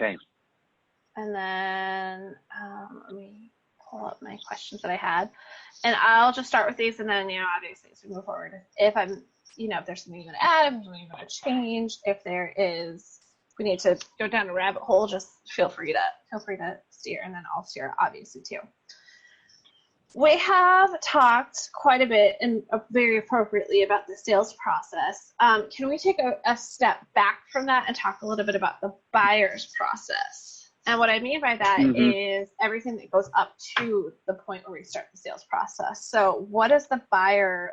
Okay. And then let me pull up my questions that I had. And I'll just start with these, and then, obviously as we move forward, if I'm, if there's something you want to add, if there's something you want to change, if we need to go down a rabbit hole, just feel free to steer, and then I'll steer obviously too. We have talked quite a bit and very appropriately about the sales process. Can we take a step back from that and talk a little bit about the buyer's process? And what I mean by that is everything that goes up to the point where we start the sales process. So what does the buyer's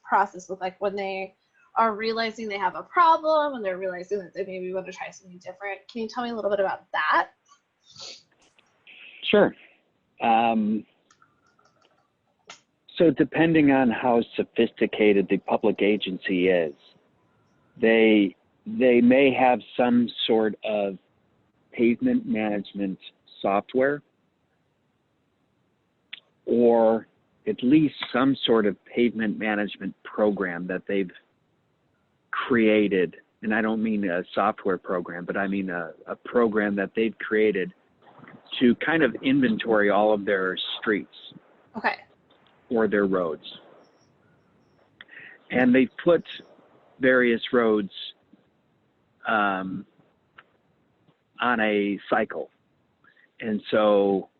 process look like when they are realizing they have a problem and they're realizing that they maybe want to try something different? Can you tell me a little bit about that? Sure. So depending on how sophisticated the public agency is, they may have some sort of pavement management software, or at least some sort of pavement management program that they've created. And I don't mean a software program, but I mean a program that they've created to kind of inventory all of their streets. Okay. Or their roads. And they put various roads on a cycle. And so,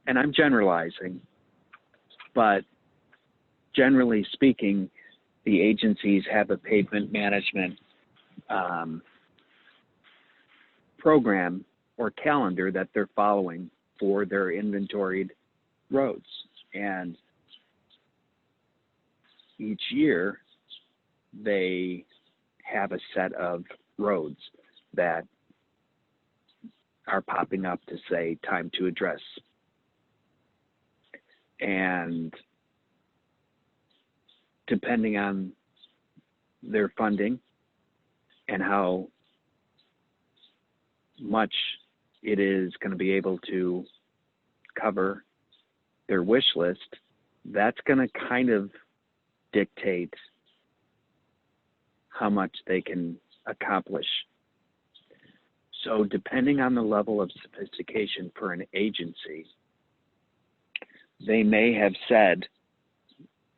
and I'm generalizing, but generally speaking, the agencies have a pavement management program or calendar that they're following for their inventoried roads. And each year, they have a set of roads that are popping up to say time to address. And depending on their funding and how much it is going to be able to cover their wish list, that's going to kind of dictate how much they can accomplish. So depending on the level of sophistication for an agency, they may have said,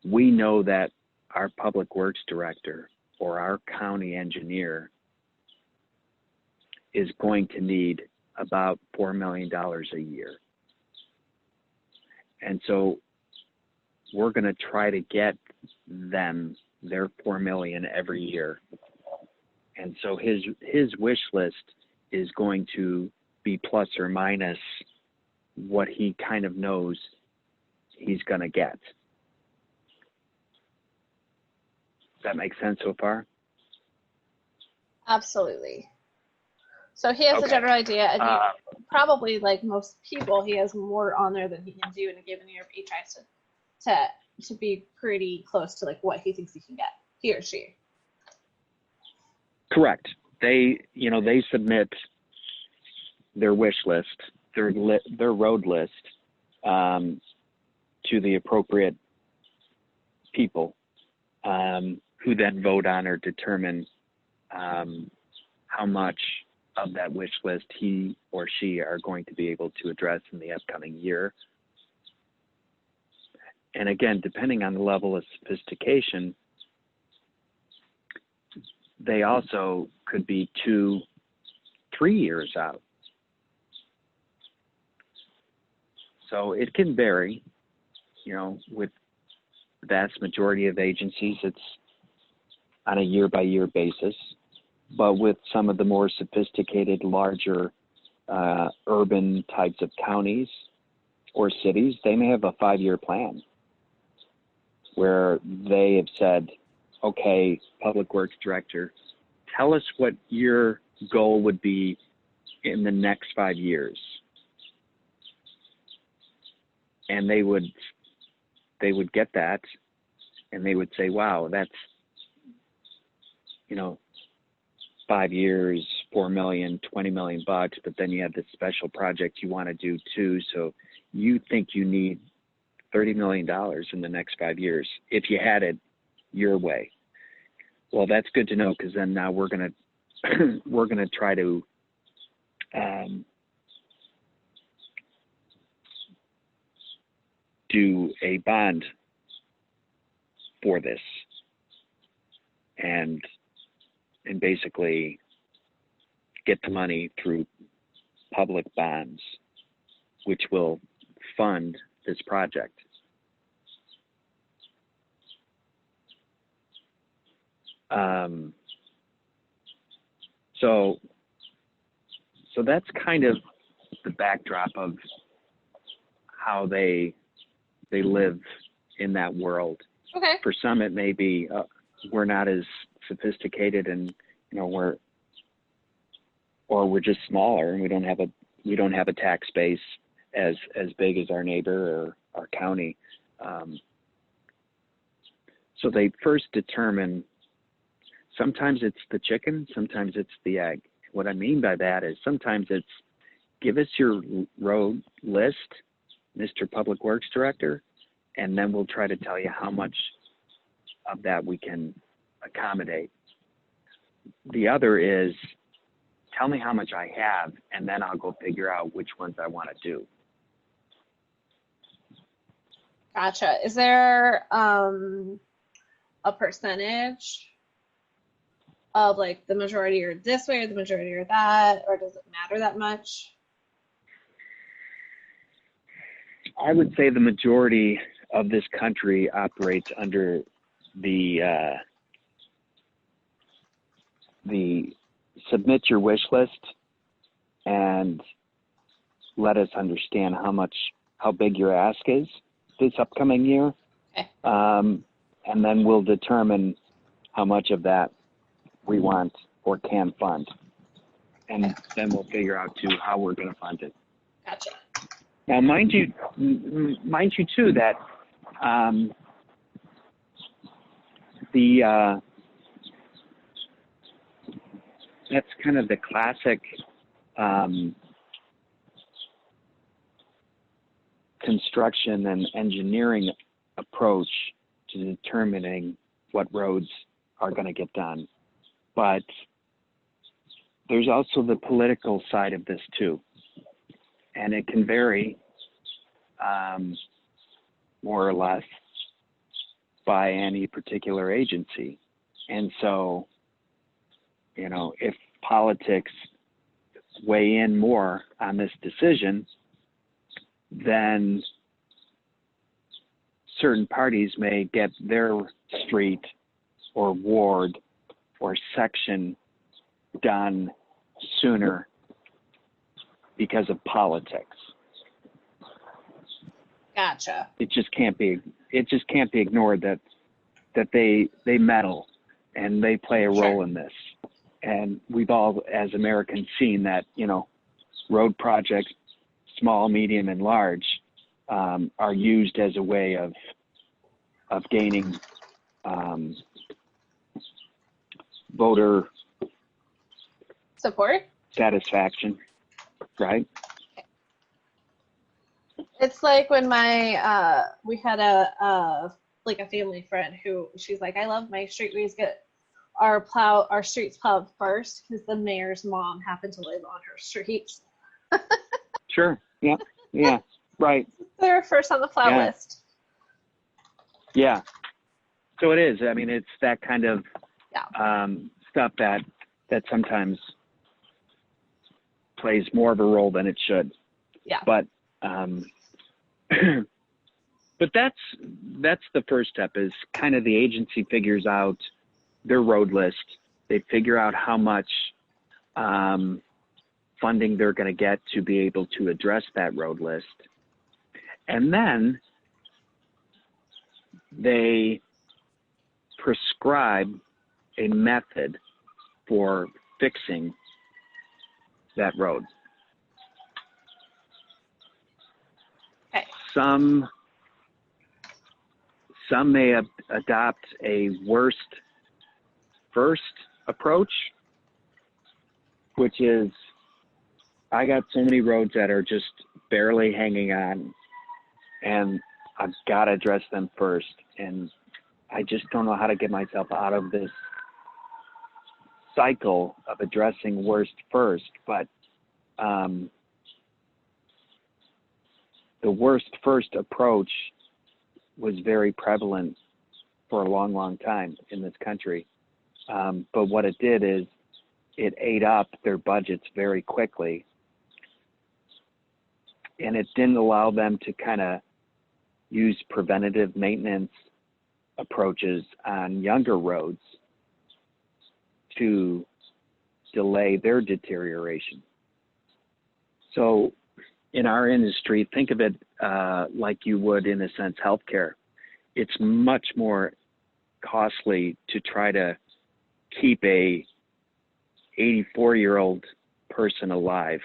we know that our public works director or our county engineer is going to need about $4 million a year. And so we're going to try to get them their $4 million every year. And so his wish list is going to be plus or minus what he kind of knows he's going to get. Does that make sense so far? Absolutely. So he has a general idea, and probably like most people, he has more on there than he can do in a given year, but he tries to be pretty close to like what he thinks he can get, he or she. Correct. They submit their wish list, their road list to the appropriate people who then vote on or determine how much of that wish list he or she are going to be able to address in the upcoming year. And again, depending on the level of sophistication, they also could be 2-3 years out. So it can vary, with the vast majority of agencies, it's on a year-by-year basis. But with some of the more sophisticated, larger urban types of counties or cities, they may have a 5-year plan where they have said, okay, Public Works Director, tell us what your goal would be in the next 5 years. And they would get that, and they would say, wow, that's, 5 years, $4 million, $20 million bucks, but then you have this special project you want to do too. So you think you need $30 million in the next 5 years if you had it your way. Well, that's good to know, because then now we're gonna try to do a bond for this, and basically get the money through public bonds, which will fund this project. So that's kind of the backdrop of how they live in that world. Okay. For some, it may be we're not as sophisticated, and we're just smaller, and we don't have a tax base as big as our neighbor or our county. So they first determine. Sometimes it's the chicken, sometimes it's the egg. What I mean by that is sometimes it's give us your road list, Mr. Public Works Director, and then we'll try to tell you how much of that we can accommodate. The other is tell me how much I have, and then I'll go figure out which ones I want to do. Gotcha. Is there a percentage of like the majority are this way or the majority are that, or does it matter that much? I would say the majority of this country operates under the submit your wish list and let us understand how big your ask is this upcoming year. Okay. And then we'll determine how much of that we want or can fund. And then we'll figure out too how we're going to fund it. Gotcha. Now, mind you too that that's kind of the classic construction and engineering approach to determining what roads are going to get done. But there's also the political side of this too. And it can vary more or less by any particular agency. And so, if politics weigh in more on this decision, then certain parties may get their street or ward or section done sooner because of politics. Gotcha. It just can't be ignored that they meddle and they play a role in this. And we've all, as Americans, seen that, road projects, small, medium, and large, are used as a way of gaining voter support, satisfaction, right? It's like when we had a family friend who she's like, I love my street. We get our streets plowed first because the mayor's mom happened to live on her street. Sure. Yeah. Right. They're first on the plow list. Yeah. So it is. I mean, it's that kind of stuff that sometimes plays more of a role than it should. Yeah. But but that's the first step, is kind of the agency figures out their road list. They figure out how much funding they're going to get to be able to address that road list. And then they prescribe a method for fixing that road. Okay. Some may adopt a worst first approach, which is, I got so many roads that are just barely hanging on, and I've got to address them first. And I just don't know how to get myself out of this cycle of addressing worst first. But the worst first approach was very prevalent for a long, long time in this country. But what it did is it ate up their budgets very quickly, and it didn't allow them to kind of use preventative maintenance approaches on younger roads to delay their deterioration. So in our industry, think of it like you would, in a sense, healthcare. It's much more costly to try to keep a 84-year-old person alive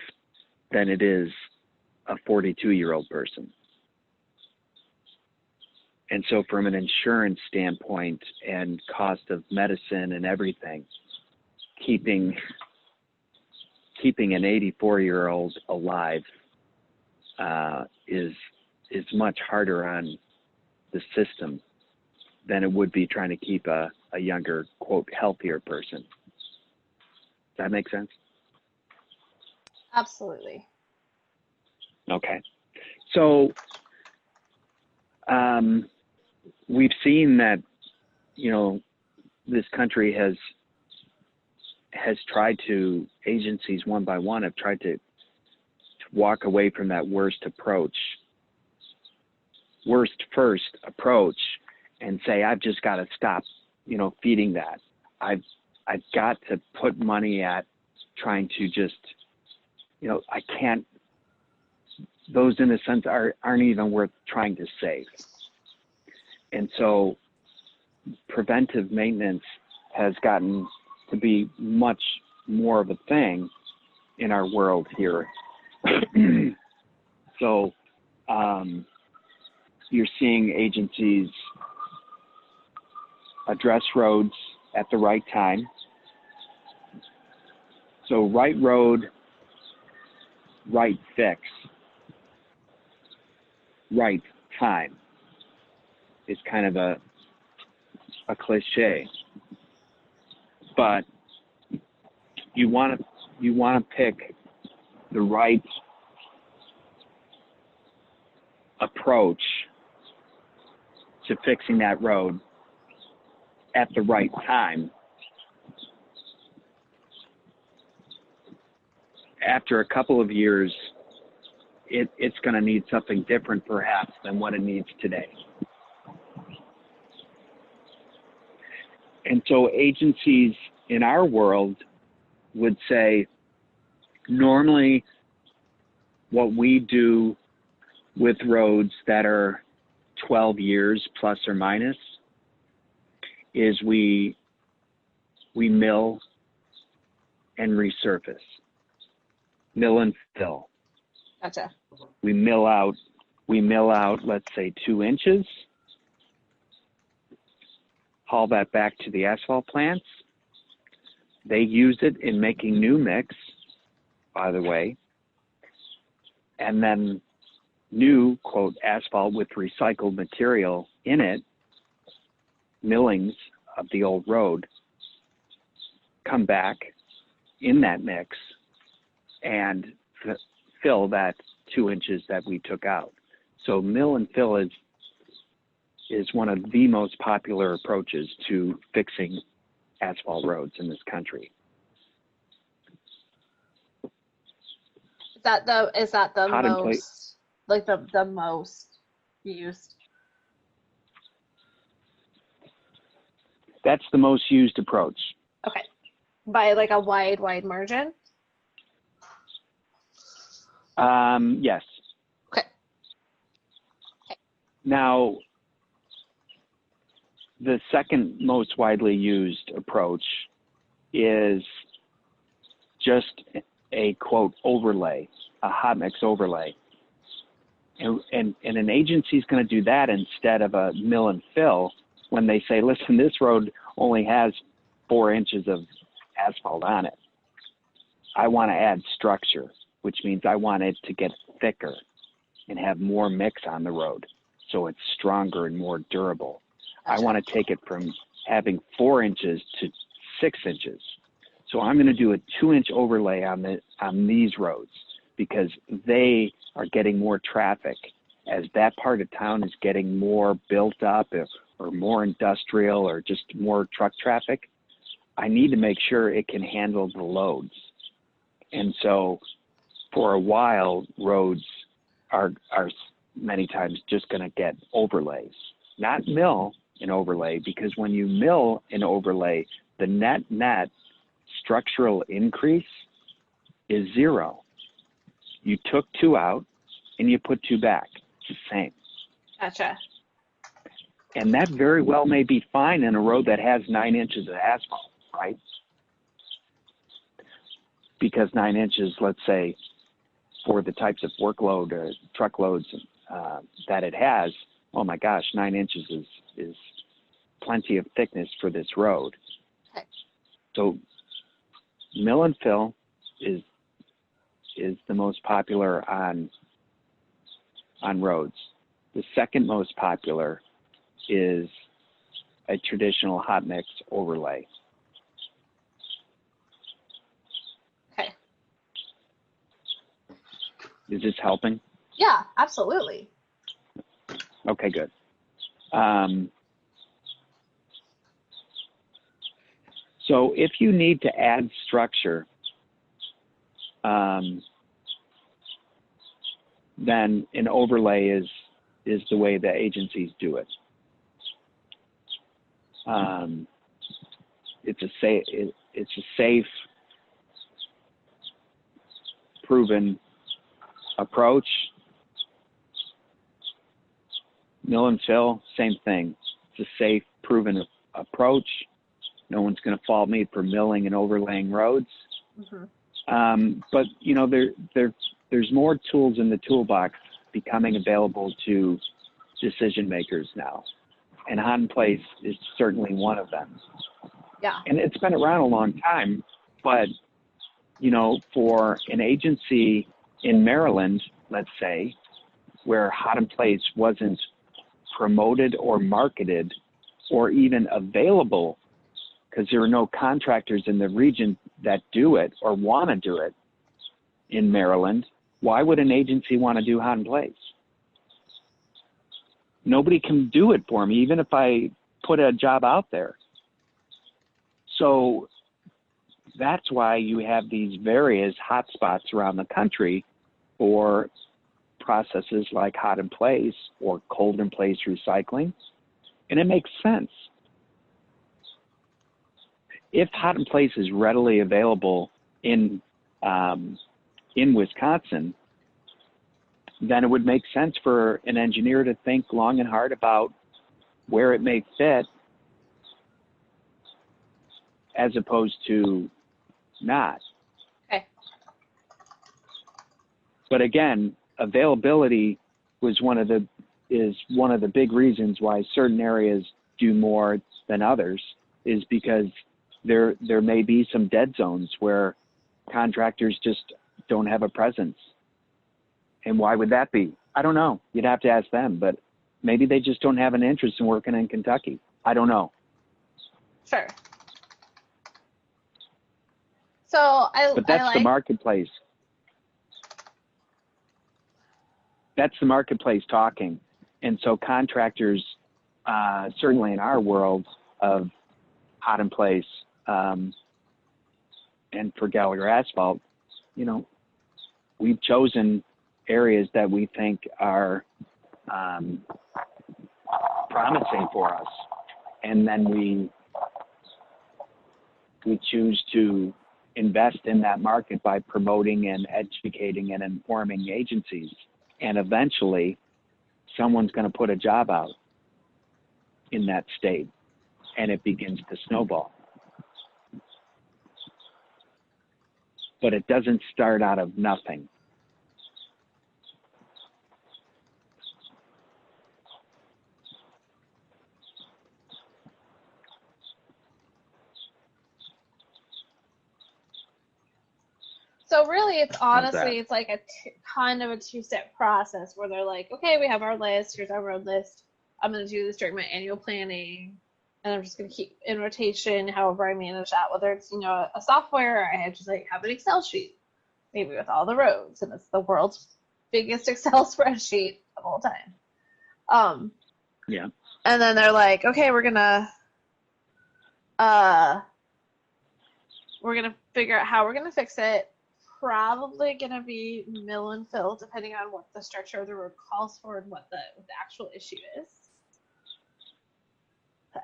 than it is a 42-year-old person. And so from an insurance standpoint and cost of medicine and everything, keeping an 84-year-old alive is much harder on the system than it would be trying to keep a younger, quote, healthier person. Does that make sense? Absolutely. Okay. So we've seen that, you know, this country has tried to, agencies one by one have tried to walk away from that worst first approach and say, I've just got to stop, you know, feeding that. I've got to put money at trying to just, you know, I can't, those in a sense aren't even worth trying to save. And so preventive maintenance has gotten to be much more of a thing in our world here. So you're seeing agencies address roads at the right time. So right road, right fix, right time is kind of a cliche, but you want to pick the right approach to fixing that road at the right time. After a couple of years, it's going to need something different perhaps than what it needs today. And so agencies in our world would say, normally what we do with roads that are 12 years plus or minus is we mill and resurface, mill and fill. Gotcha. We mill out, let's say 2 inches, haul that back to the asphalt plants. They use it in making new mix, by the way, and then new, quote, asphalt with recycled material in it, millings of the old road, come back in that mix and fill that 2 inches that we took out. So mill and fill is one of the most popular approaches to fixing asphalt roads in this country. Is that the most, like the most used? That's the most used approach. Okay. By like a wide margin? Yes. Okay. Now, the second most widely used approach is just a, quote, overlay, a hot mix overlay. And an agency is going to do that instead of a mill and fill when they say, listen, this road only has 4 inches of asphalt on it. I want to add structure, which means I want it to get thicker and have more mix on the road so it's stronger and more durable. I want to take it from having 4 inches to 6 inches So I'm going to do a 2-inch overlay on these roads because they are getting more traffic as that part of town is getting more built up or more industrial or just more truck traffic. I need to make sure it can handle the loads. And so for a while, roads are many times just going to get overlays, not mill an overlay, because when you mill an overlay, the net structural increase is 0. You took 2 out and you put 2 back. It's the same. Gotcha. And that very well may be fine in a road that has 9 inches of asphalt, right? Because 9 inches, let's say, for the types of workload or truckloads that it has, oh my gosh, 9 inches is plenty of thickness for this road. Okay. So mill and fill is the most popular on roads. The second most popular is a traditional hot mix overlay. Okay. Is this helping? Yeah, absolutely. Okay, good. So if you need to add structure, then an overlay is the way the agencies do it. It's a safe, proven approach. Mill and fill, same thing. It's a safe, proven approach. No one's going to fault me for milling and overlaying roads. Mm-hmm. But you know, there's more tools in the toolbox becoming available to decision makers now, and hot in place is certainly one of them. Yeah. And it's been around a long time, but you know, for an agency in Maryland, let's say, where hot in place wasn't promoted or marketed or even available, because there are no contractors in the region that do it or want to do it in Maryland, why would an agency want to do hot in place? Nobody can do it for me, even if I put a job out there. So that's why you have these various hotspots around the country for processes like hot in place or cold in place recycling. And it makes sense. If hot in place is readily available in Wisconsin, then it would make sense for an engineer to think long and hard about where it may fit as opposed to not. Okay. But again, availability is one of the big reasons why certain areas do more than others, is because there may be some dead zones where contractors just don't have a presence. And why would that be? I don't know. You'd have to ask them, but maybe they just don't have an interest in working in Kentucky. I don't know. Sure. But that's the marketplace. That's the marketplace talking. And so contractors, certainly in our world of hot in place, and for Gallagher Asphalt, you know, we've chosen areas that we think are promising for us. And then we choose to invest in that market by promoting and educating and informing agencies. And eventually, someone's going to put a job out in that state, and it begins to snowball. But it doesn't start out of nothing. So really, it's honestly, it's like kind of a 2-step process where they're like, okay, we have our list. Here's our road list. I'm going to do this during my annual planning. and I'm just going to keep in rotation however I manage that, whether it's, a software, or I just like have an Excel sheet, maybe with all the roads, and it's the world's biggest Excel spreadsheet of all time. Yeah. And then they're like, okay, we're gonna figure out how we're gonna fix it. Probably gonna be mill and fill, depending on what the structure of the road calls for and what the actual issue is.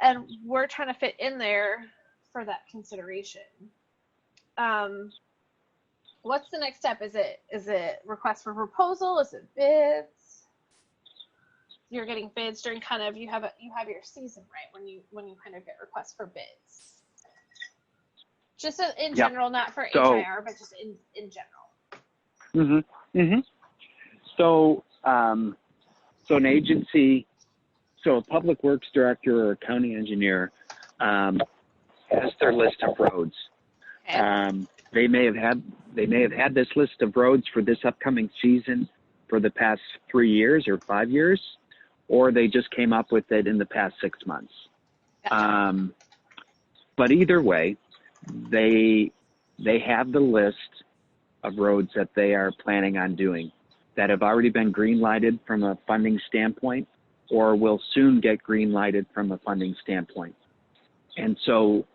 And we're trying to fit in there for that consideration. What's the next step? Is it request for proposal? Is it bids? You're getting bids during kind of you have your season, right? When you kind of get requests for bids. Just in general, not for HIR, but just in general. So an agency, so a public works director or a county engineer has their list of roads. Okay. They may have had this list of roads for this upcoming season for the past 3 years or 5 years, or they just came up with it in the past 6 months. Gotcha. But either way, they have the list of roads that they are planning on doing that have already been green lighted from a funding standpoint, or will soon get green lighted from a funding standpoint. And so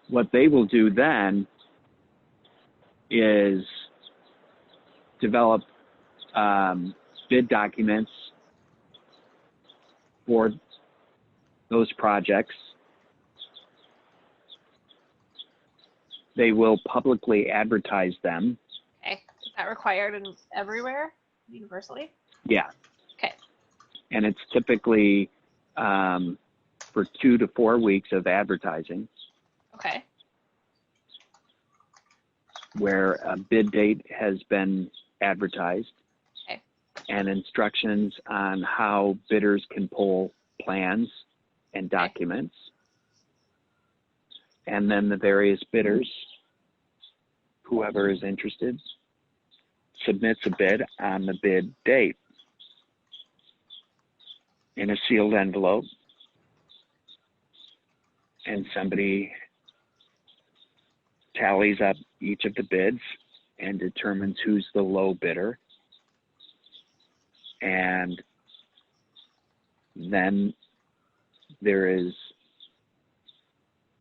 what they will do then is develop bid documents for those projects. They will publicly advertise them. Okay. Is that required everywhere, universally? Yeah. Okay. And it's typically for 2 to 4 weeks of advertising. Okay. Where a bid date has been advertised. Okay. And instructions on how bidders can pull plans and documents. And then the various bidders, whoever is interested, submits a bid on the bid date in a sealed envelope, and somebody tallies up each of the bids and determines who's the low bidder. And then there is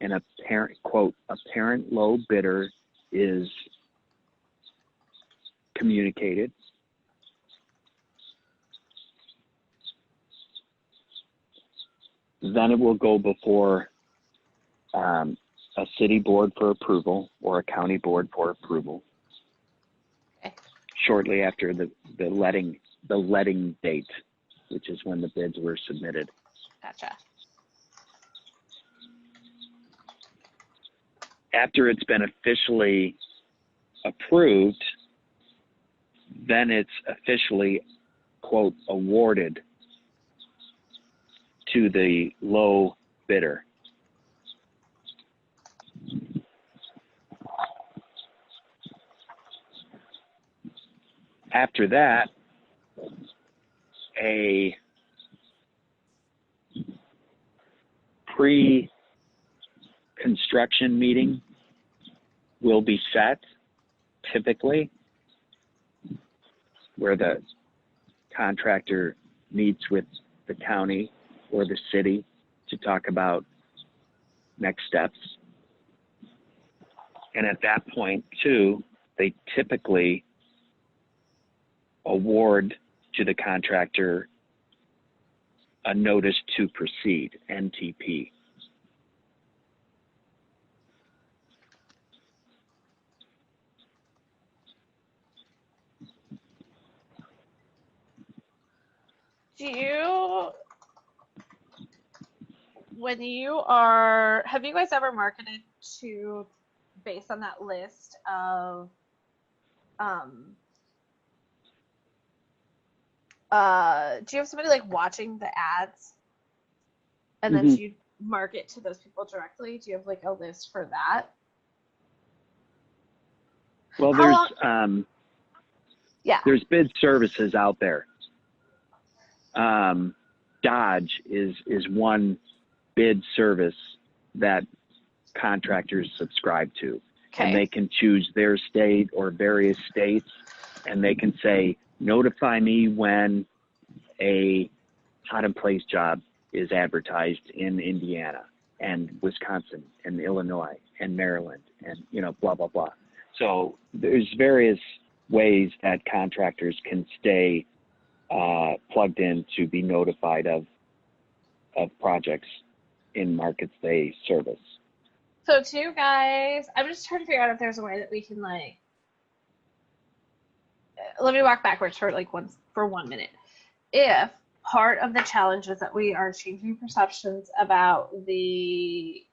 an apparent, quote, apparent low bidder is communicated. Then it will go before a city board for approval or a county board for approval. Okay. Shortly after the letting date, which is when the bids were submitted. Gotcha. After it's been officially approved, then it's officially, quote, awarded to the low bidder. After that, a pre-construction meeting will be set, typically, where the contractor meets with the county or the city to talk about next steps. And at that point, too, they typically award to the contractor a notice to proceed, NTP. Have you guys ever marketed to, based on that list of, do you have somebody like watching the ads and then do you market to those people directly? Do you have like a list for that? Well, there's bid services out there. Dodge is one bid service that contractors subscribe to. Okay. And they can choose their state or various states, and they can say, notify me when a hot in place job is advertised in Indiana and Wisconsin and Illinois and Maryland and, you know, blah, blah, blah. So there's various ways that contractors can stay plugged in to be notified of projects in markets they service. So to you guys, I'm just trying to figure out if there's a way that we can like, let me walk backwards for like 1 minute. If part of the challenge is that we are changing perceptions about the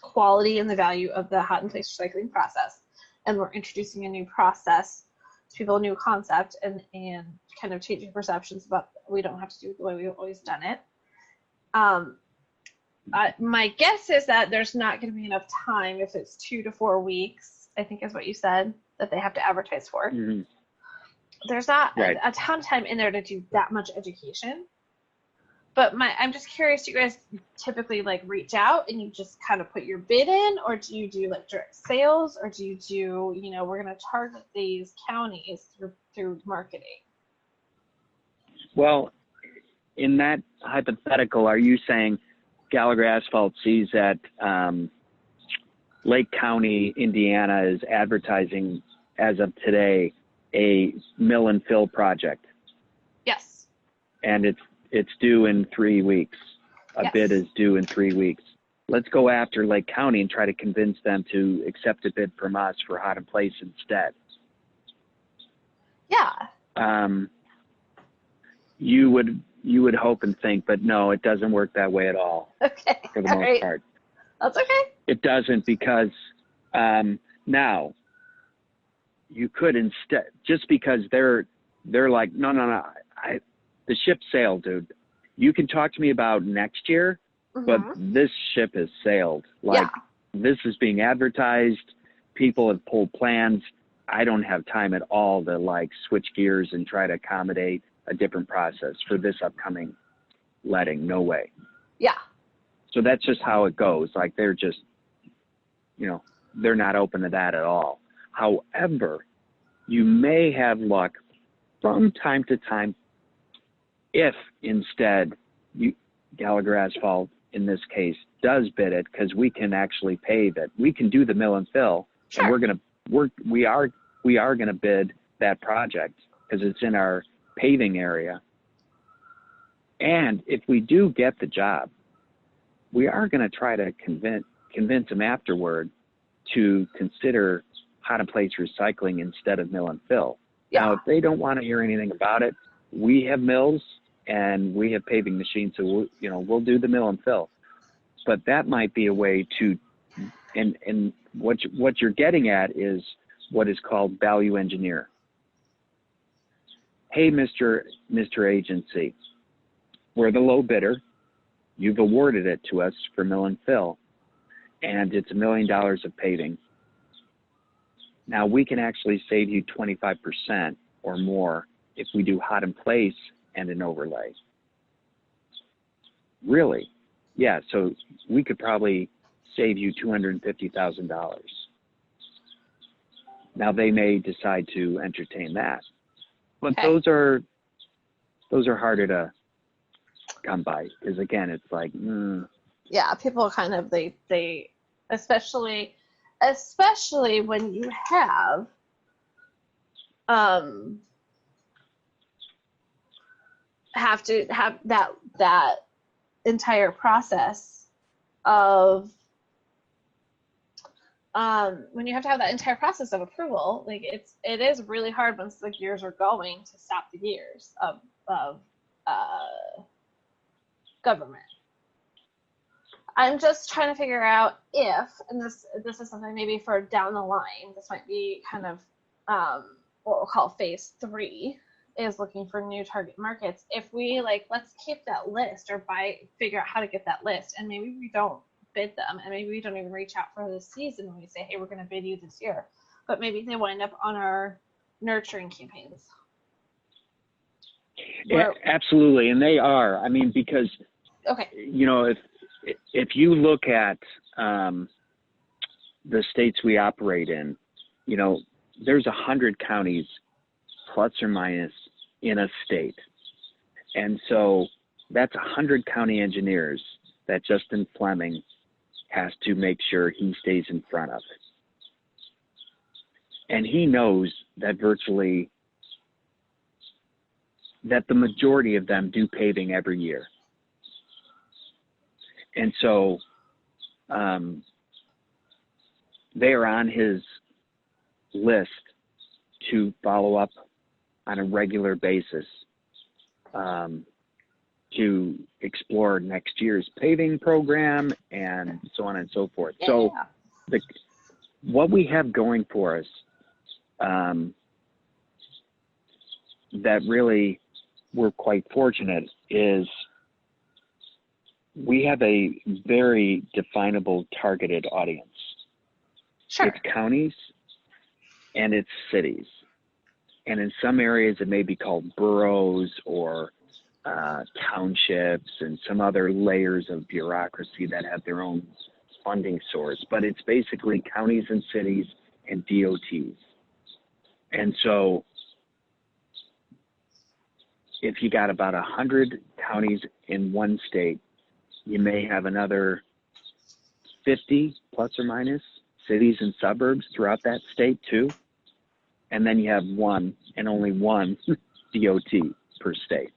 quality and the value of the hot in place recycling process, and we're introducing a new process to people, a new concept, and kind of changing perceptions about we don't have to do it the way we've always done it. My guess is that there's not going to be enough time if it's 2 to 4 weeks, I think is what you said, that they have to advertise for. Mm-hmm. There's not right. a ton of time in there to do that much education. But I'm just curious, do you guys typically like reach out and you just kind of put your bid in, or do you do like direct sales, or do you do, you know, we're going to target these counties through marketing? Well, in that hypothetical, are you saying Gallagher Asphalt sees that Lake County, Indiana is advertising as of today a mill and fill project? Yes. And it's due in 3 weeks. A Yes. bid is due in 3 weeks. Let's go after Lake County and try to convince them to accept a bid from us for hot in place instead. Yeah. You would hope and think, but no, it doesn't work that way at all. Okay. For the All most right. part. That's okay. It doesn't, because now you could instead, just because they're like, no, the ship sailed, dude. You can talk to me about next year, but this ship has sailed. Like, this is being advertised. People have pulled plans. I don't have time at all to like switch gears and try to accommodate a different process for this upcoming letting. No way. Yeah. So that's just how it goes. Like, they're just, you know, they're not open to that at all. However, you may have luck from time to time if instead Gallagher Asphalt, in this case, does bid it, because we can actually pave it. We can do the mill and fill. Sure. And we are going to bid that project because it's in our paving area. And if we do get the job, we are going to try to convince them afterward to consider hot in place recycling instead of mill and fill. Yeah. Now, if they don't want to hear anything about it, we have mills and we have paving machines, so we'll do the mill and fill. But that might be a way to, and what you're getting at is what is called value engineer. Hey, Mr. Agency, we're the low bidder. You've awarded it to us for mill and fill, and it's $1 million of paving. Now, we can actually save you 25% or more if we do hot in place and an overlay. Really? Yeah, so we could probably save you $250,000. Now, they may decide to entertain that, but Okay. those are harder to come by, because again, it's like, Yeah, people kind of they especially when you have to have that entire process of when you have to have that entire process of approval, like it is really hard once the gears are going to stop the gears of government. I'm just trying to figure out if, and this is something maybe for down the line, this might be kind of what we'll call phase 3, is looking for new target markets. If we let's keep that list or figure out how to get that list, and maybe we don't bid them, and maybe we don't even reach out for this season when we say, hey, we're going to bid you this year, but maybe they wind up on our nurturing campaigns. Yeah, absolutely, and they are. I mean, because okay, if you look at the states we operate in, there's 100 counties plus or minus in a state, and so that's 100 county engineers that Justin Fleming has to make sure he stays in front of. And he knows that that the majority of them do paving every year. And so they are on his list to follow up on a regular basis to explore next year's paving program and so on and so forth. Yeah. So what we have going for us that really we're quite fortunate is we have a very definable targeted audience. Sure. It's counties and it's cities. And in some areas it may be called boroughs or townships and some other layers of bureaucracy that have their own funding source. But it's basically counties and cities and DOTs. And so if you got about 100 counties in one state, you may have another 50 plus or minus cities and suburbs throughout that state too. And then you have one and only one DOT per state.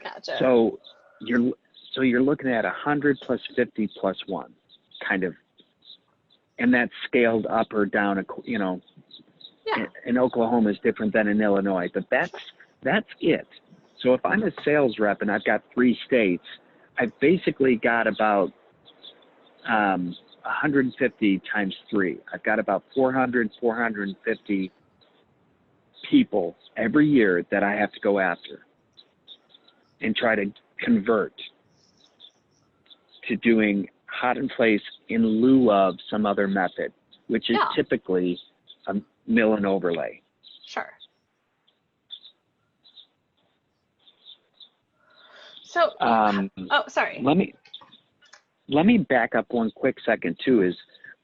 Gotcha. So you're looking at 100 plus 50 plus one kind of, and that's scaled up or down, Yeah. in Oklahoma is different than in Illinois, but that's it. So if I'm a sales rep and I've got 3 states, I've basically got about 150 times 3. I've got about 450 people every year that I have to go after and try to convert to doing hot in place in lieu of some other method, which is typically a mill and overlay. Sure. So, sorry. Let me back up one quick second too. Is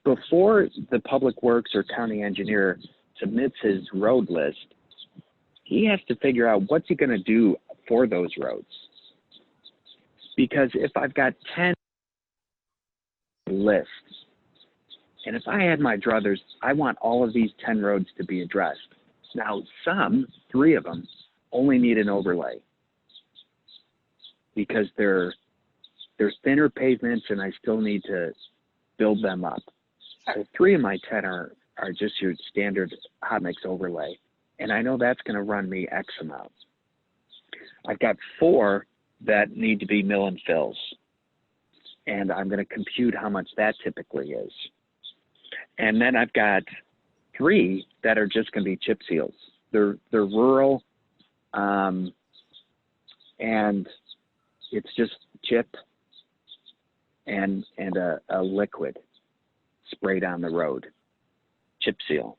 before the public works or county engineer submits his road list, he has to figure out what's he going to do for those roads. Because if I've got 10 lists, and if I had my druthers, I want all of these 10 roads to be addressed. Now, 3 of them, only need an overlay because they're thinner pavements and I still need to build them up. So 3 of my 10 are just your standard hot mix overlay. And I know that's going to run me X amount. I've got 4 that need to be mill and fills. And I'm going to compute how much that typically is. And then I've got 3 that are just going to be chip seals. They're rural, and it's just chip and a liquid sprayed on the road, chip seal.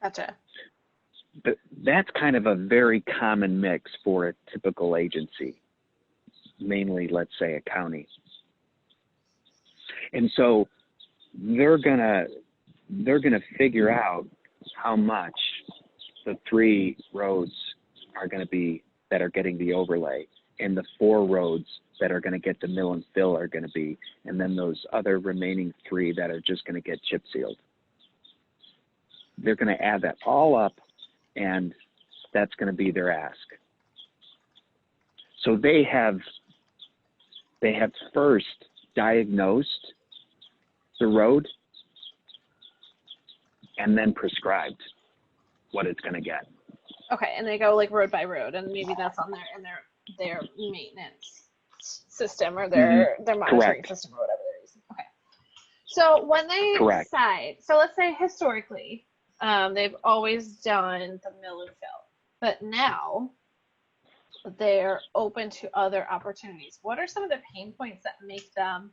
Gotcha. But that's kind of a very common mix for a typical agency, mainly, let's say, a county. And so they're gonna figure out how much the 3 roads are going to be that are getting the overlay, and the 4 roads that are going to get the mill and fill are going to be, and then those other remaining 3 that are just going to get chip sealed. They're going to add that all up, and that's going to be their ask. So they have first diagnosed the road and then prescribed what it's going to get. Okay, and they go like road by road, and maybe that's on their maintenance system or their monitoring system or whatever they're using. Okay. So when they decide, so let's say historically, they've always done the mill and fill, but now they're open to other opportunities. What are some of the pain points that make them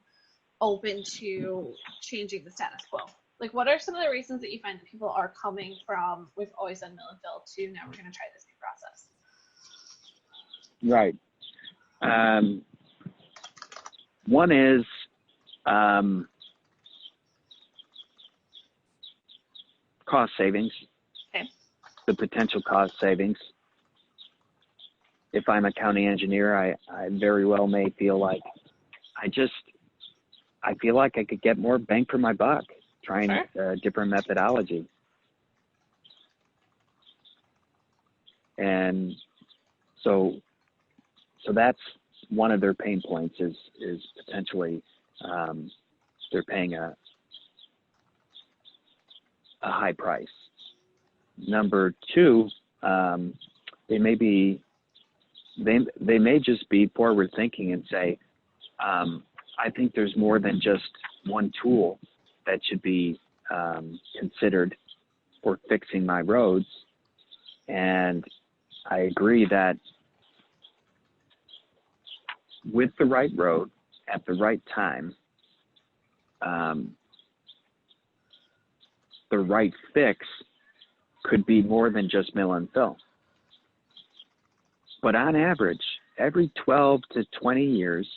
open to changing the status quo? Like, what are some of the reasons that you find that people are coming from, we've always done mill and fill, to now we're going to try this new process? Right. One is cost savings. Okay. The potential cost savings. If I'm a county engineer, I very well may feel like I feel like I could get more bang for my buck trying a different methodology. And so that's one of their pain points is potentially they're paying a high price. Number two, they may just be forward thinking and say, I think there's more than just one tool that should be considered for fixing my roads. And I agree that with the right road at the right time, the right fix could be more than just mill and fill. But on average, every 12 to 20 years,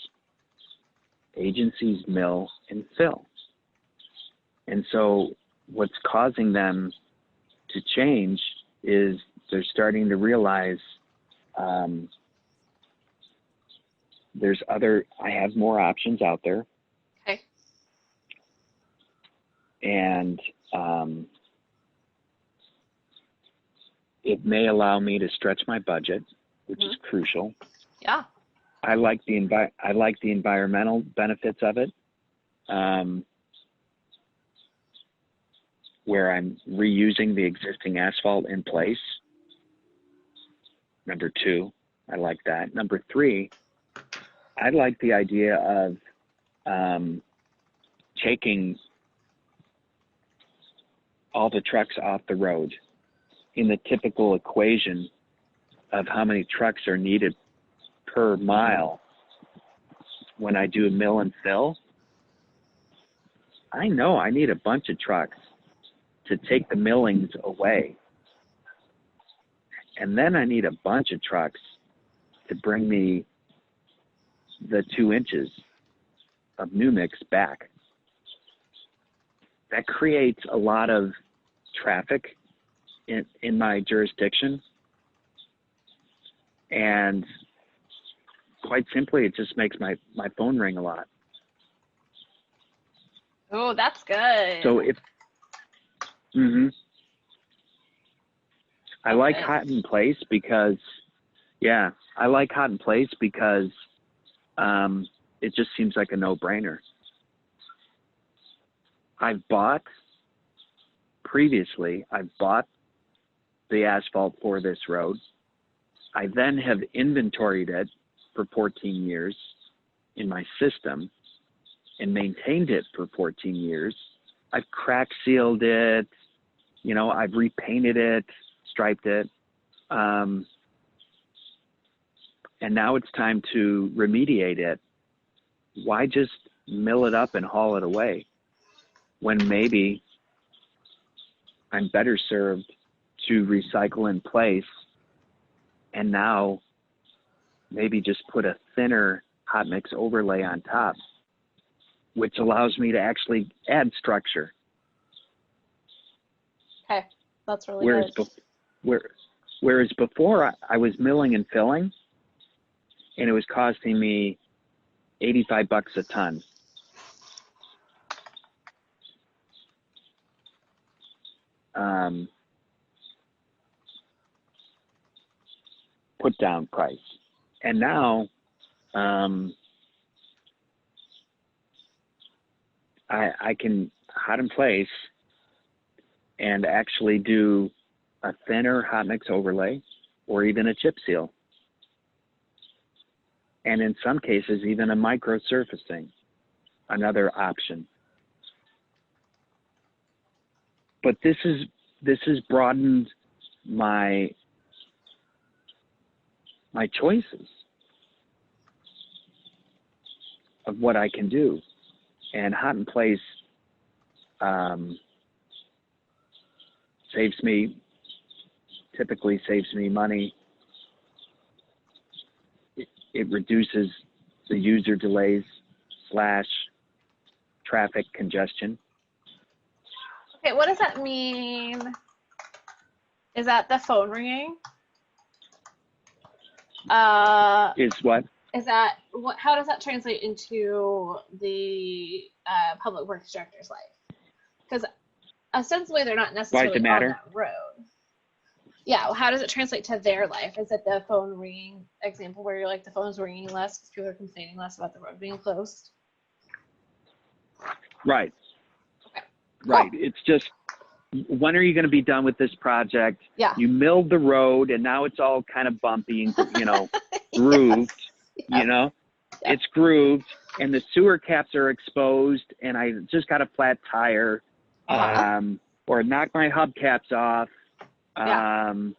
agencies mill and fill. And so what's causing them to change is they're starting to realize I have more options out there. Okay. And it may allow me to stretch my budget, which is crucial. Yeah. I like the environmental benefits of it, where I'm reusing the existing asphalt in place. Number two, I like that. Number three, I like the idea of taking all the trucks off the road in the typical equation of how many trucks are needed per mile. When I do a mill and fill, I know I need a bunch of trucks to take the millings away. And then I need a bunch of trucks to bring me the 2 inches of new mix back. That creates a lot of traffic in my jurisdiction. And quite simply, it just makes my phone ring a lot. Oh, that's good. So I like hot in place because, it just seems like a no-brainer. I've bought the asphalt for this road. I then have inventoried it for 14 years in my system and maintained it for 14 years. I've crack sealed it, I've repainted it, striped it. And now it's time to remediate it. Why just mill it up and haul it away when maybe I'm better served to recycle in place and now maybe just put a thinner hot mix overlay on top, which allows me to actually add structure. Okay, that's really good. Whereas before I was milling and filling, and it was costing me $85 a ton. Put down price. And now I can hot in place and actually do a thinner hot mix overlay or even a chip seal. And in some cases, even a micro surfacing, another option. But this has broadened my choices of what I can do. And hot in place typically saves me money it reduces the user delays / traffic congestion. Okay, what does that mean? Is that the phone ringing? Is what? Is that what? How does that translate into the public works director's life? Because ostensibly they're not necessarily on that road. Yeah, well, how does it translate to their life? Is it the phone ringing example where you're like the phone's ringing less because people are complaining less about the road being closed? Right. Okay. Right. Cool. It's just, when are you going to be done with this project? Yeah. You milled the road and now it's all kind of bumpy and, grooved, Yep. It's grooved and the sewer caps are exposed and I just got a flat tire, or knocked my hubcaps off. And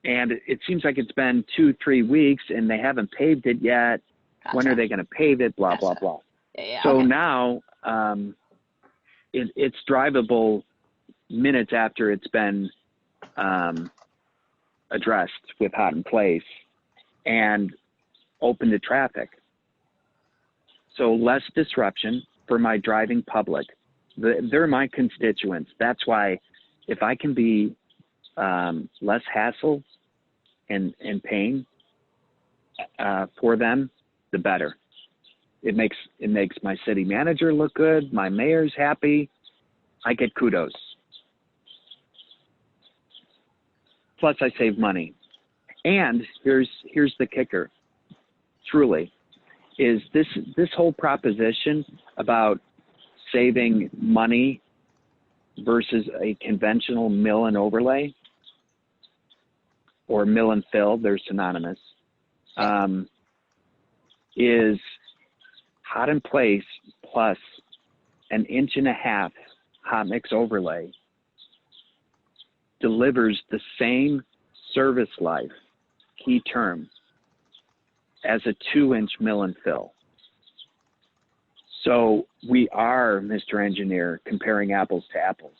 it seems like it's been 2-3 weeks and they haven't paved it yet. Gotcha. When are they going to pave it? Blah, blah, blah. Yeah, So now it's drivable minutes after it's been addressed with hot in place and open to traffic. So less disruption for my driving public. They're my constituents. That's why if I can be less hassle and pain for them, the better. It makes my city manager look good. My mayor's happy. I get kudos. Plus, I save money. And here's the kicker. Truly, is this whole proposition about saving money versus a conventional mill and overlay, or mill and fill, they're synonymous, is hot in place plus an 1.5 inch hot mix overlay delivers the same service life, key term, as a 2-inch mill and fill. So we are, Mr. Engineer, comparing apples to apples.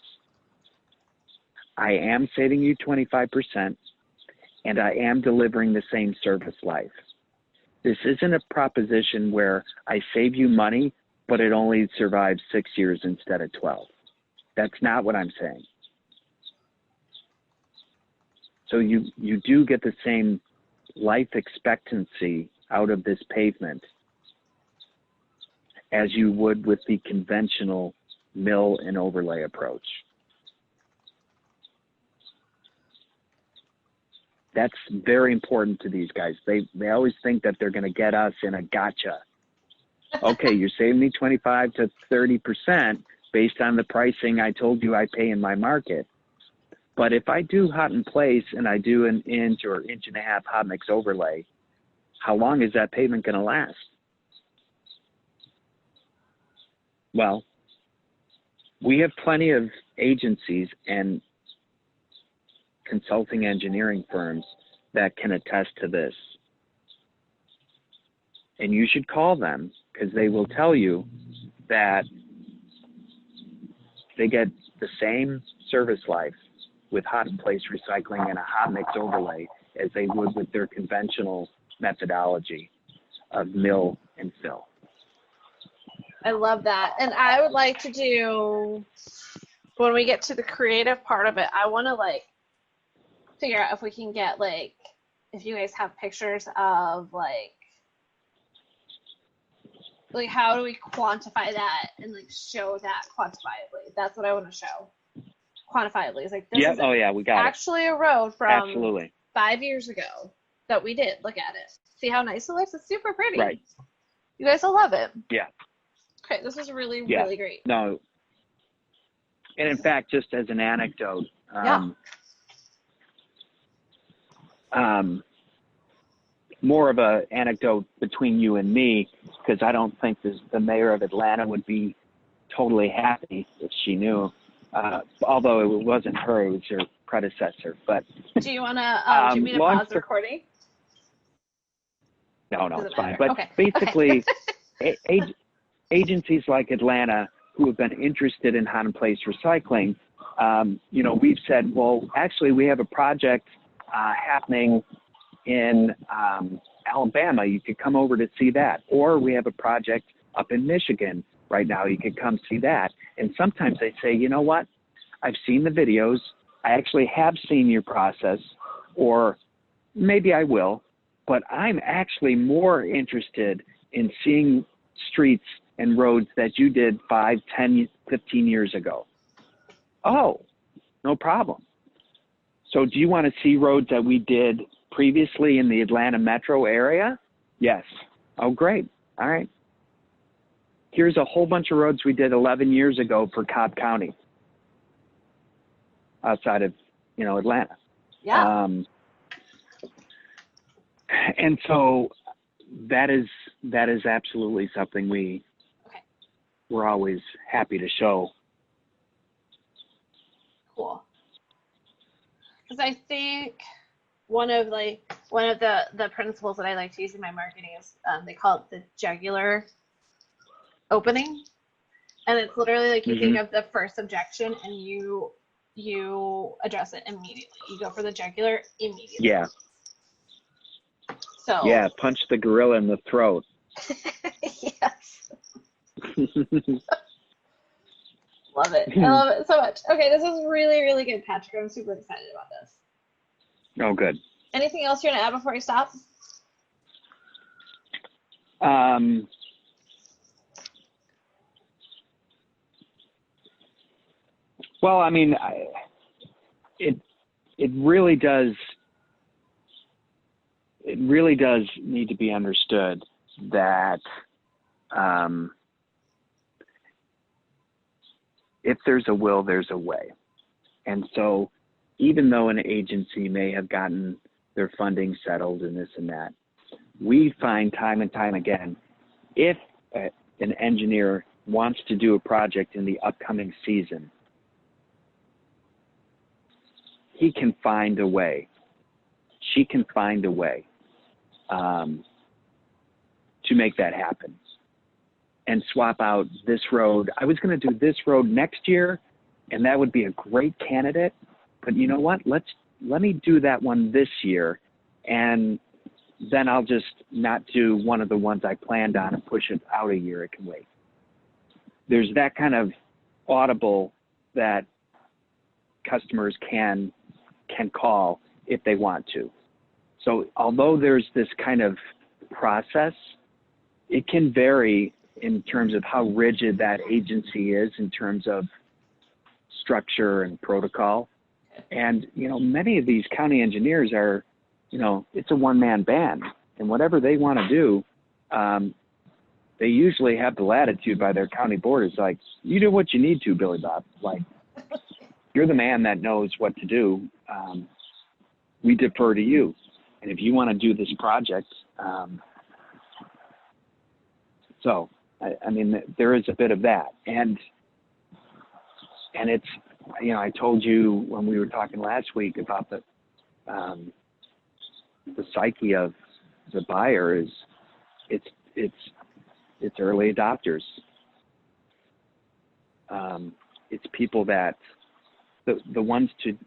I am saving you 25%, and I am delivering the same service life. This isn't a proposition where I save you money, but it only survives 6 years instead of 12. That's not what I'm saying. So you do get the same life expectancy out of this pavement as you would with the conventional mill and overlay approach. That's very important to these guys. They always think that they're going to get us in a gotcha. Okay, you're saving me 25 to 30% based on the pricing I told you I pay in my market. But if I do hot in place and I do an 1 inch or 1.5 inch hot mix overlay, how long is that pavement going to last? Well, we have plenty of agencies and consulting engineering firms that can attest to this. And you should call them because they will tell you that they get the same service life with hot in place recycling and a hot mix overlay as they would with their conventional methodology of mill and fill. I love that. And I would like to do, when we get to the creative part of it, I want to figure out if we can get if you guys have pictures of how do we quantify that and show that quantifiably. That's what I want to show. Quantifiably. It's this is we got actually a road from Absolutely. 5 years ago that we did. Look at it. See how nice it looks? It's super pretty. Right. You guys will love it. Yeah. Okay, this is really, really great. No. And in fact, just as an anecdote, more of an anecdote between you and me, because I don't think the mayor of Atlanta would be totally happy if she knew. Although it wasn't her, it was her predecessor. But do you want to? Do you mean to pause the recording? No, it's fine. But basically, agencies like Atlanta who have been interested in hot in place recycling, we've said, well, actually, we have a project happening in Alabama, you could come over to see that. Or we have a project up in Michigan right now, you could come see that. And sometimes they say, you know what, I've seen the videos, I actually have seen your process, or maybe I will, but I'm actually more interested in seeing streets and roads that you did 5, 10, 15 years ago. Oh, no problem. So do you want to see roads that we did previously in the Atlanta metro area? Yes. Oh, great. All right. Here's a whole bunch of roads we did 11 years ago for Cobb County outside of, Atlanta. Yeah. And so that is absolutely something we're always happy to show. Cool. Because I think one of the principles that I like to use in my marketing is they call it the jugular opening, and it's literally like you think of the first objection and you address it immediately. You go for the jugular immediately. Yeah. So yeah, punch the gorilla in the throat. Yes. Love it. I love it so much. Okay, this is really, really good, Patrick. I'm super excited about this. Oh, good. Anything else you want to add before we stop? Well, I mean, it really does. It really does need to be understood that if there's a will, there's a way. And so even though an agency may have gotten their funding settled and this and that, we find time and time again, if an engineer wants to do a project in the upcoming season, he can find a way. She can find a way to make that happen and swap out this road. I was going to do this road next year, and that would be a great candidate. But you know what? Let me do that one this year, and then I'll just not do one of the ones I planned on and push it out a year. It can wait. There's that kind of audible that customers can call if they want to. So although there's this kind of process, it can vary in terms of how rigid that agency is in terms of structure and protocol. And, many of these county engineers are, it's a one-man band. And whatever they want to do, they usually have the latitude by their county board. It's like, you do what you need to, Billy Bob. Like, you're the man that knows what to do. We defer to you. And if you want to do this project, so, I mean, there is a bit of that. And it's, I told you when we were talking last week about the psyche of the buyer is it's early adopters. It's people that the ones to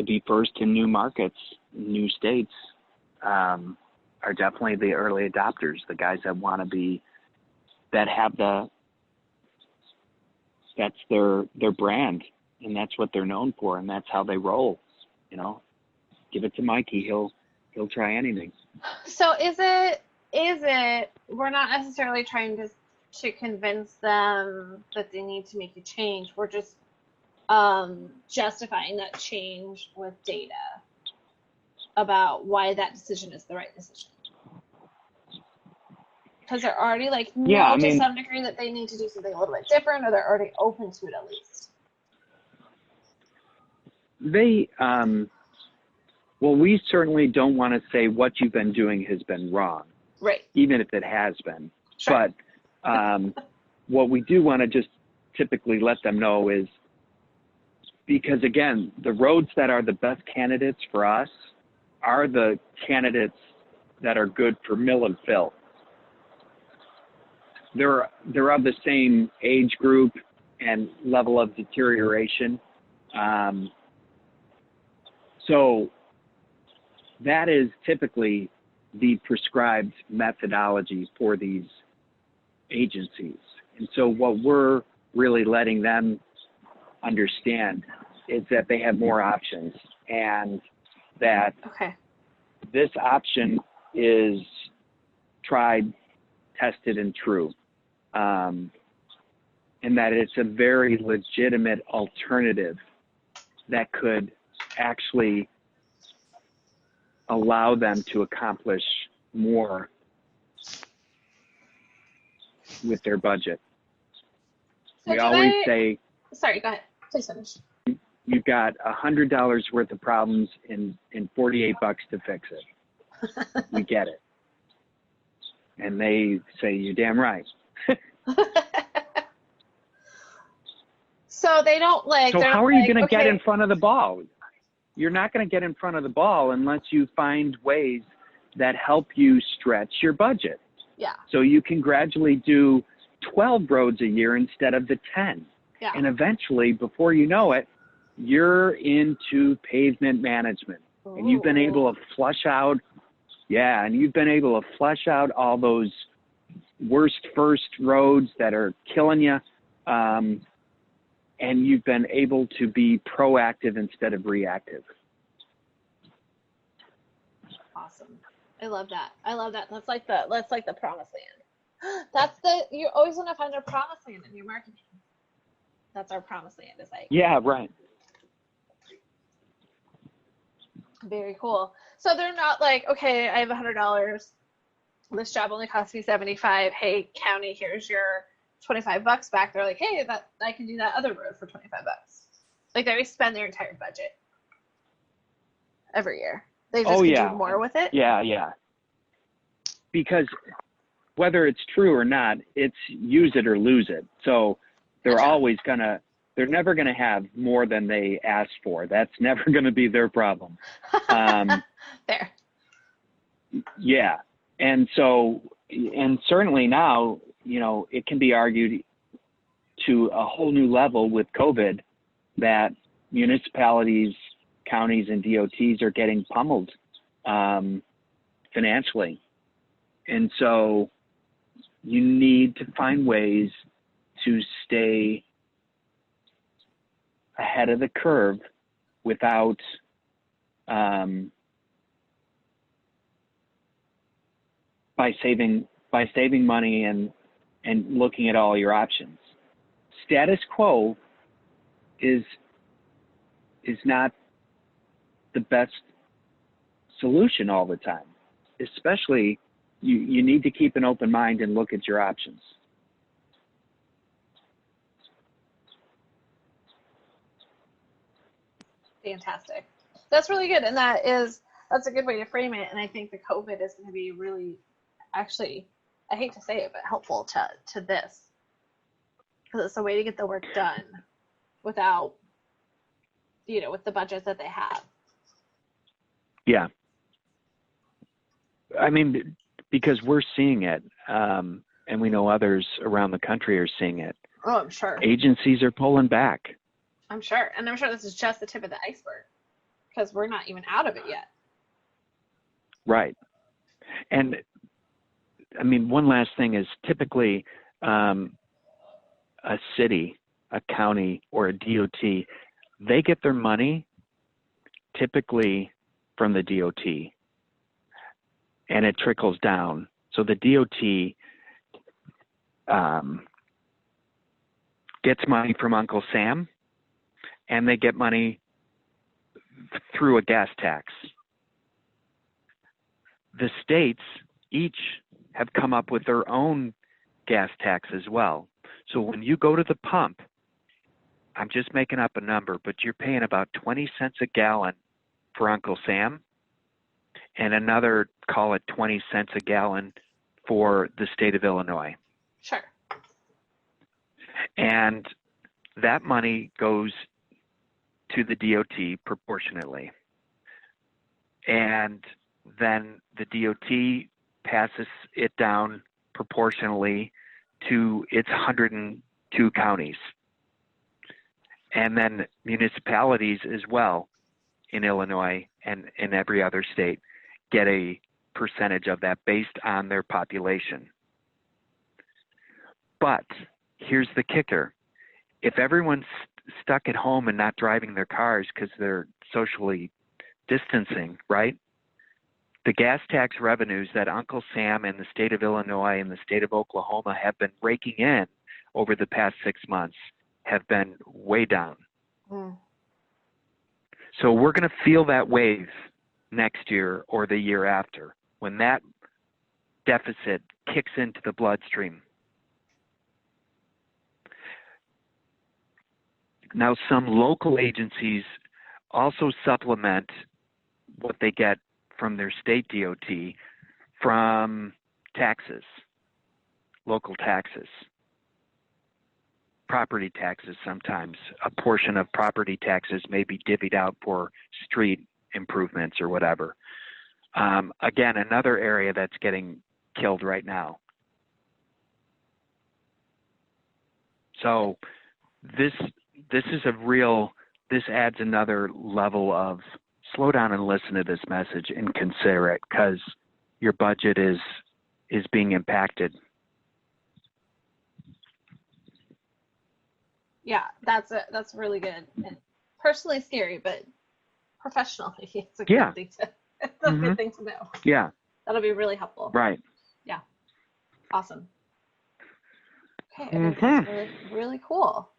be first in new markets, new states, are definitely the early adopters, the guys that want to be, that have that's their brand, and that's what they're known for, and that's how they roll. Give it to Mikey, he'll try anything. So is it we're not necessarily trying to convince them that they need to make a change. We're just justifying that change with data about why that decision is the right decision. Because they're already to some degree that they need to do something a little bit different, or they're already open to it at least. Well, we certainly don't want to say what you've been doing has been wrong. Right. Even if it has been. Sure. But what we do want to just typically let them know is, because again, the roads that are the best candidates for us are the candidates that are good for mill and fill. They're of the same age group and level of deterioration. So that is typically the prescribed methodology for these agencies. And so what we're really letting them understand is that they have more options, and that this option is tried, tested, and true. And that it's a very legitimate alternative that could actually allow them to accomplish more with their budget. So we always say, sorry, go ahead. Please finish. You've got $100 worth of problems in $48 to fix it. We get it. And they say, you're damn right. So they don't like. So how are you going to get in front of the ball? You're not going to get in front of the ball unless you find ways that help you stretch your budget. Yeah. So you can gradually do 12 roads a year instead of the 10. Yeah. And eventually, before you know it, you're into pavement management. Ooh. And you've been able to flush out, all those worst first roads that are killing you. And you've been able to be proactive instead of reactive. Awesome. I love that. That's like the promised land. You always want to find a promised land in your marketing. That's our promised land, is like. Yeah, right. Very cool. So they're not like, okay, I have $100. This job only cost me $75. Hey, county, here's your $25 back. They're like, hey, that I can do that other road for $25. Like, they always spend their entire budget every year. They just can do more with it. Yeah. Because whether it's true or not, it's use it or lose it. So they're they're never gonna have more than they ask for. That's never gonna be their problem. There. Yeah, and certainly now, it can be argued to a whole new level with COVID that municipalities, counties, and DOTs are getting pummeled financially. And so you need to find ways to stay ahead of the curve without by saving money and looking at all your options. Status quo is not the best solution all the time. Especially, you need to keep an open mind and look at your options. Fantastic. That's really good, and that's a good way to frame it. And I think the COVID is going to be really, actually, I hate to say it, but helpful to this, because it's a way to get the work done without, with the budgets that they have. Yeah. I mean, because we're seeing it, and we know others around the country are seeing it. Oh, I'm sure. Agencies are pulling back. I'm sure. And I'm sure this is just the tip of the iceberg, because we're not even out of it yet. Right. And I mean, one last thing is typically a city, a county, or a DOT, they get their money typically from the DOT, and it trickles down. So the DOT gets money from Uncle Sam, and they get money through a gas tax. The states each have come up with their own gas tax as well. So when you go to the pump, I'm just making up a number, but you're paying about 20 cents a gallon for Uncle Sam, and another, call it 20 cents a gallon for the state of Illinois. Sure. And that money goes to the DOT proportionately. And then the DOT passes it down proportionally to its 102 counties. And then municipalities as well in Illinois and in every other state get a percentage of that based on their population. But here's the kicker. If everyone's stuck at home and not driving their cars because they're socially distancing, right? The gas tax revenues that Uncle Sam and the state of Illinois and the state of Oklahoma have been raking in over the past 6 months have been way down. Mm. So we're going to feel that wave next year or the year after when that deficit kicks into the bloodstream. Now, some local agencies also supplement what they get from their state DOT from taxes, local taxes, property taxes sometimes. A portion of property taxes may be divvied out for street improvements or whatever. Again, another area that's getting killed right now. So this is a real, this adds another level of slow down and listen to this message and consider it, because your budget is being impacted. Yeah, that's really good. And personally scary, but professionally, it's a good thing to. It's a good thing to know. Yeah, that'll be really helpful. Right. Yeah, awesome. Okay, I think that's really, really cool.